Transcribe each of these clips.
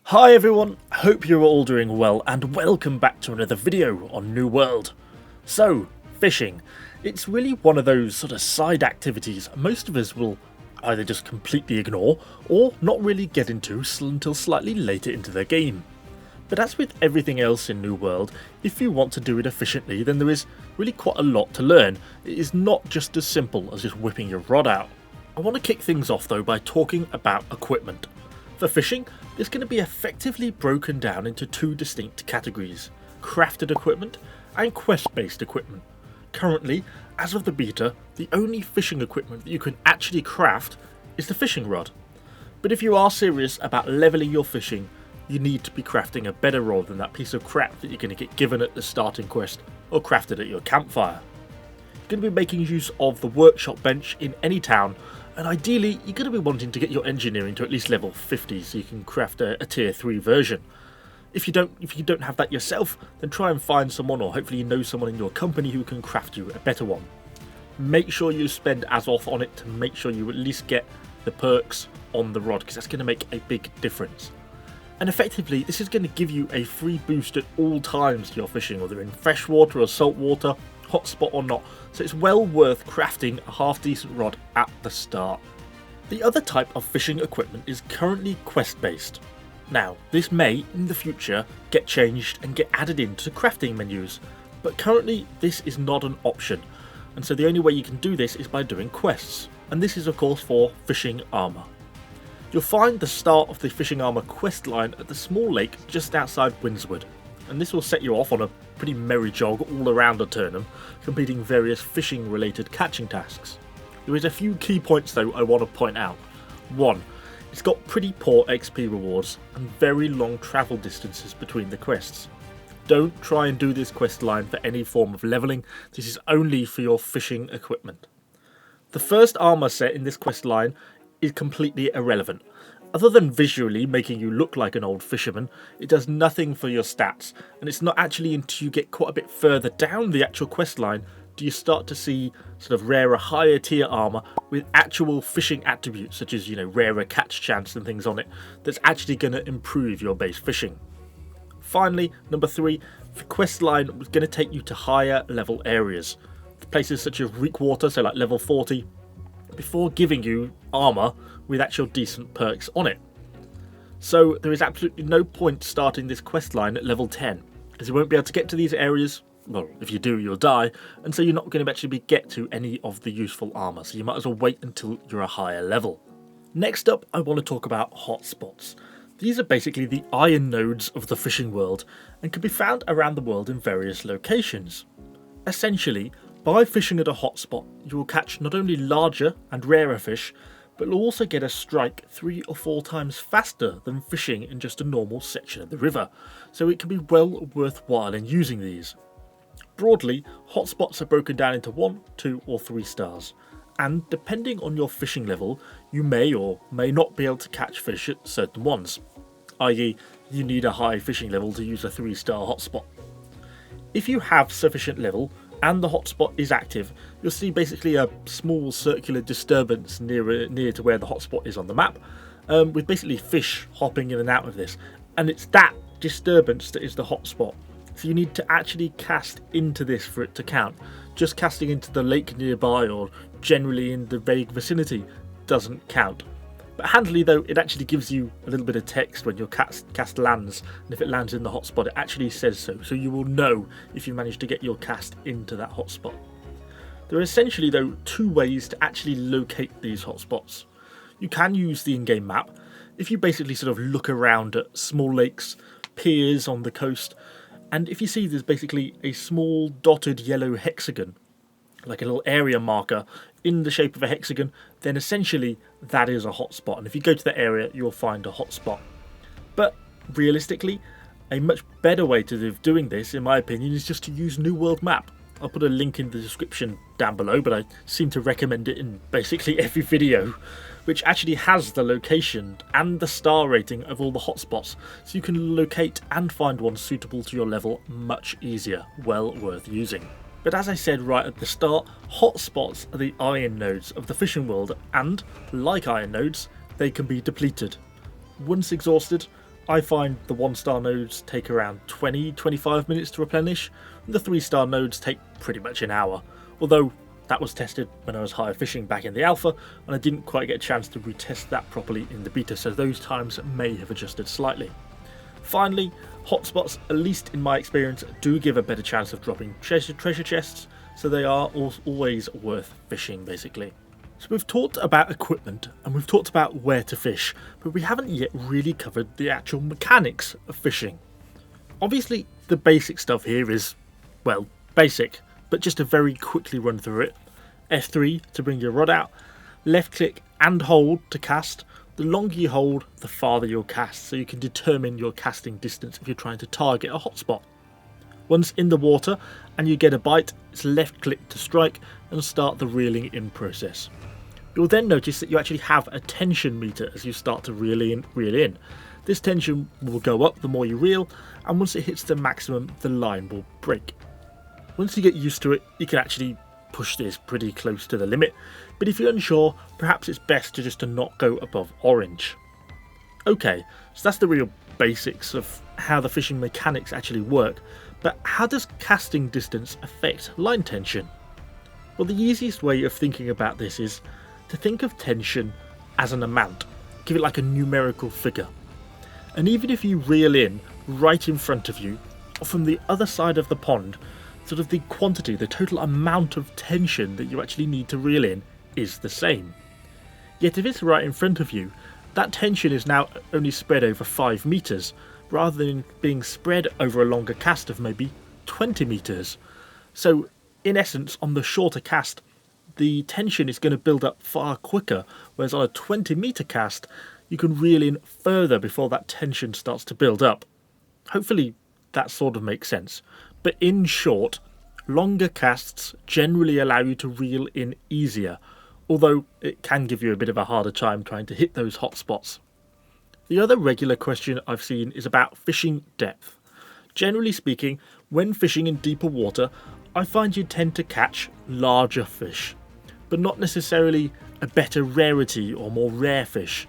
Hi everyone, hope you're all doing well and welcome back to another video on New World. So, fishing. It's really one of those sort of side activities most of us will either just completely ignore or not really get into until slightly later into the game. But as with everything else in New World, if you want to do it efficiently then there is really quite a lot to learn. It is not just as simple as just whipping your rod out. I want to kick things off though by talking about equipment. For fishing, it's going to be effectively broken down into two distinct categories: crafted equipment and quest-based equipment. Currently, as of the beta, the only fishing equipment that you can actually craft is the fishing rod. But if you are serious about leveling your fishing, you need to be crafting a better rod than that piece of crap that you're going to get given at the starting quest or crafted at your campfire. You're going to be making use of the workshop bench in any town, and ideally you're going to be wanting to get your engineering to at least level 50 so you can craft a tier 3 version. If you don't have that yourself, then try and find someone, or hopefully you know someone in your company who can craft you a better one. Make sure you spend Azoth on it to make sure you at least get the perks on the rod, because that's going to make a big difference. And effectively this is going to give you a free boost at all times to your fishing, whether in freshwater or saltwater, hotspot or not, so it's well worth crafting a half decent rod at the start. The other type of fishing equipment is currently quest based. Now this may in the future get changed and get added into crafting menus, but currently this is not an option, and so the only way you can do this is by doing quests, and this is of course for fishing armour. You'll find the start of the fishing armour quest line at the small lake just outside Windswood, and this will set you off on a pretty merry jog all around Eternum, completing various fishing related catching tasks. There is a few key points though I want to point out. 1. It's got pretty poor XP rewards and very long travel distances between the quests. Don't try and do this quest line for any form of levelling, this is only for your fishing equipment. The first armour set in this quest line is completely irrelevant. Other than visually making you look like an old fisherman, it does nothing for your stats, and it's not actually until you get quite a bit further down the actual quest line do you start to see sort of rarer higher tier armour with actual fishing attributes such as, rarer catch chance and things on it that's actually going to improve your base fishing. Finally, number 3, the quest line was going to take you to higher level areas, places such as Reekwater, so like level 40, before giving you armour with actual decent perks on it. So there is absolutely no point starting this quest line at level 10, as you won't be able to get to these areas. Well, if you do you'll die, and so you're not going to actually get to any of the useful armour, so you might as well wait until you're a higher level. Next up I want to talk about hotspots. These are basically the iron nodes of the fishing world and can be found around the world in various locations. Essentially, by fishing at a hotspot, you will catch not only larger and rarer fish, but you'll also get a strike 3 or 4 times faster than fishing in just a normal section of the river, so it can be well worthwhile in using these. Broadly, hotspots are broken down into 1, 2 or 3 stars, and depending on your fishing level, you may or may not be able to catch fish at certain ones, i.e. you need a high fishing level to use a 3-star hotspot. If you have sufficient level, and the hotspot is active, you'll see basically a small circular disturbance near to where the hotspot is on the map, with basically fish hopping in and out of this, and it's that disturbance that is the hotspot. So you need to actually cast into this for it to count. Just casting into the lake nearby or generally in the vague vicinity doesn't count. But handily though, it actually gives you a little bit of text when your cast lands, and if it lands in the hotspot it actually says so you will know if you manage to get your cast into that hotspot. There are essentially though 2 ways to actually locate these hotspots. You can use the in-game map. If you basically sort of look around at small lakes, piers on the coast, and if you see there's basically a small dotted yellow hexagon, like a little area marker in the shape of a hexagon, then essentially that is a hotspot, and if you go to that area you'll find a hotspot. But realistically, a much better way of doing this in my opinion is just to use New World Map. I'll put a link in the description down below, but I seem to recommend it in basically every video, which actually has the location and the star rating of all the hotspots, so you can locate and find one suitable to your level much easier. Well worth using. But as I said right at the start, hotspots are the iron nodes of the fishing world, and like iron nodes, they can be depleted. Once exhausted, I find the 1-star nodes take around 20-25 minutes to replenish, and the 3-star nodes take pretty much an hour, although that was tested when I was higher fishing back in the alpha, and I didn't quite get a chance to retest that properly in the beta, so those times may have adjusted slightly. Finally, hotspots, at least in my experience, do give a better chance of dropping treasure chests, so they are always worth fishing basically. So we've talked about equipment and we've talked about where to fish, but we haven't yet really covered the actual mechanics of fishing. Obviously the basic stuff here is, well, basic, but just to very quickly run through it. F3 to bring your rod out, left click and hold to cast. The longer you hold, the farther you'll cast, so you can determine your casting distance if you're trying to target a hotspot. Once in the water and you get a bite, it's left click to strike and start the reeling in process. You'll then notice that you actually have a tension meter as you start to reel in. This tension will go up the more you reel, and once it hits the maximum, the line will break. Once you get used to it, you can actually push this pretty close to the limit, but if you're unsure, perhaps it's best to not go above orange. Okay, so that's the real basics of how the fishing mechanics actually work, but how does casting distance affect line tension? Well, the easiest way of thinking about this is to think of tension as an amount, give it like a numerical figure. And even if you reel in right in front of you, or from the other side of the pond, sort of the quantity, the total amount of tension that you actually need to reel in is the same. Yet if it's right in front of you, that tension is now only spread over 5 meters, rather than being spread over a longer cast of maybe 20 meters. So in essence, on the shorter cast, the tension is going to build up far quicker, whereas on a 20-meter cast, you can reel in further before that tension starts to build up. Hopefully that sort of makes sense. But in short, longer casts generally allow you to reel in easier, although it can give you a bit of a harder time trying to hit those hotspots. The other regular question I've seen is about fishing depth. Generally speaking, when fishing in deeper water, I find you tend to catch larger fish, but not necessarily a better rarity or more rare fish.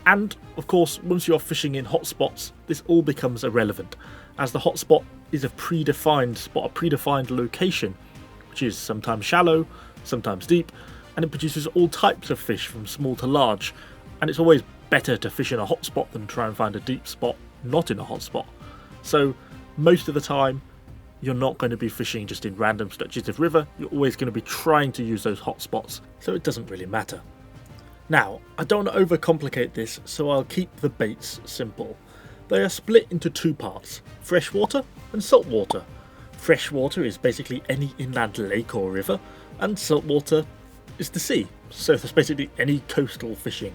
And of course, once you're fishing in hotspots, this all becomes irrelevant, as the hotspot is a predefined spot, a predefined location, which is sometimes shallow, sometimes deep, and it produces all types of fish from small to large, and it's always better to fish in a hotspot than try and find a deep spot not in a hotspot. So most of the time, you're not going to be fishing just in random stretches of river, you're always going to be trying to use those hotspots, so it doesn't really matter. Now, I don't want to overcomplicate this, so I'll keep the baits simple. They are split into 2 parts, freshwater and saltwater. Freshwater is basically any inland lake or river, and saltwater is the sea, so that's basically any coastal fishing.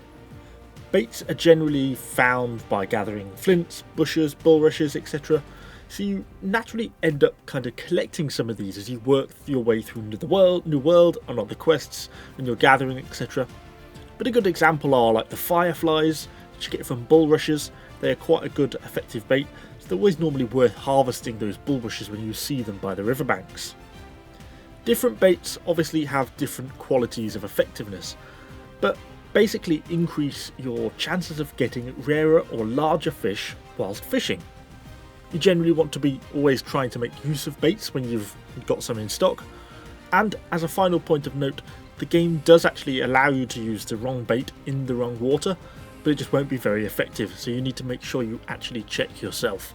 Baits are generally found by gathering flints, bushes, bulrushes, etc. So you naturally end up kind of collecting some of these as you work your way through New World and other quests and you're gathering, etc. But a good example are like the fireflies that you get from bulrushes. They are quite a good effective bait, so they're always normally worth harvesting those bulrushes when you see them by the riverbanks. Different baits obviously have different qualities of effectiveness, but basically increase your chances of getting rarer or larger fish whilst fishing. You generally want to be always trying to make use of baits when you've got some in stock, and as a final point of note, the game does actually allow you to use the wrong bait in the wrong water, but it just won't be very effective, so you need to make sure you actually check yourself.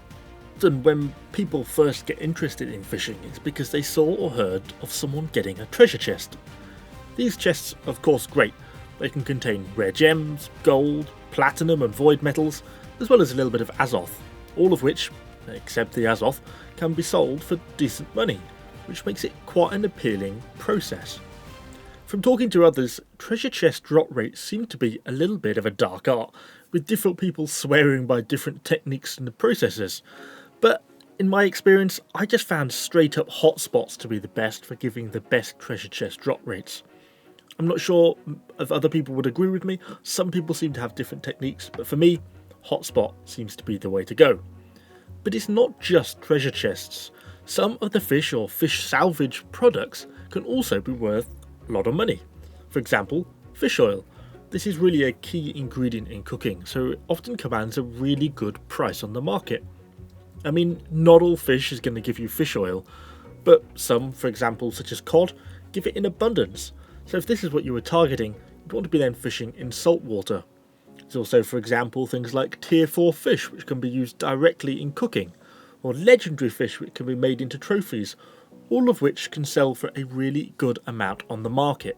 And when people first get interested in fishing, it's because they saw or heard of someone getting a treasure chest. These chests are of course great. They can contain rare gems, gold, platinum and void metals, as well as a little bit of Azoth, all of which, except the Azoth, can be sold for decent money, which makes it quite an appealing process. From talking to others, treasure chest drop rates seem to be a little bit of a dark art, with different people swearing by different techniques and processes. But in my experience, I just found straight up hotspots to be the best for giving the best treasure chest drop rates. I'm not sure if other people would agree with me. Some people seem to have different techniques, but for me, hotspot seems to be the way to go. But it's not just treasure chests. Some of the fish or fish salvage products can also be worth a lot of money. For example, fish oil. This is really a key ingredient in cooking, so it often commands a really good price on the market. I mean, not all fish is going to give you fish oil, but some, for example, such as cod, give it in abundance. So if this is what you were targeting, you'd want to be then fishing in salt water. There's also, for example, things like tier 4 fish, which can be used directly in cooking, or legendary fish which can be made into trophies, all of which can sell for a really good amount on the market.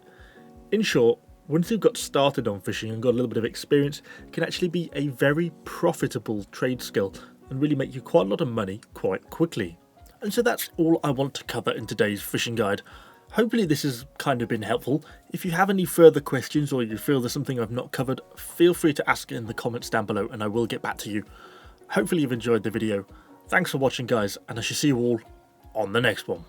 In short, once you've got started on fishing and got a little bit of experience, it can actually be a very profitable trade skill and really make you quite a lot of money quite quickly. And so that's all I want to cover in today's fishing guide. Hopefully this has kind of been helpful. If you have any further questions or you feel there's something I've not covered, feel free to ask it in the comments down below and I will get back to you. Hopefully you've enjoyed the video. Thanks for watching guys, and I shall see you all on the next one.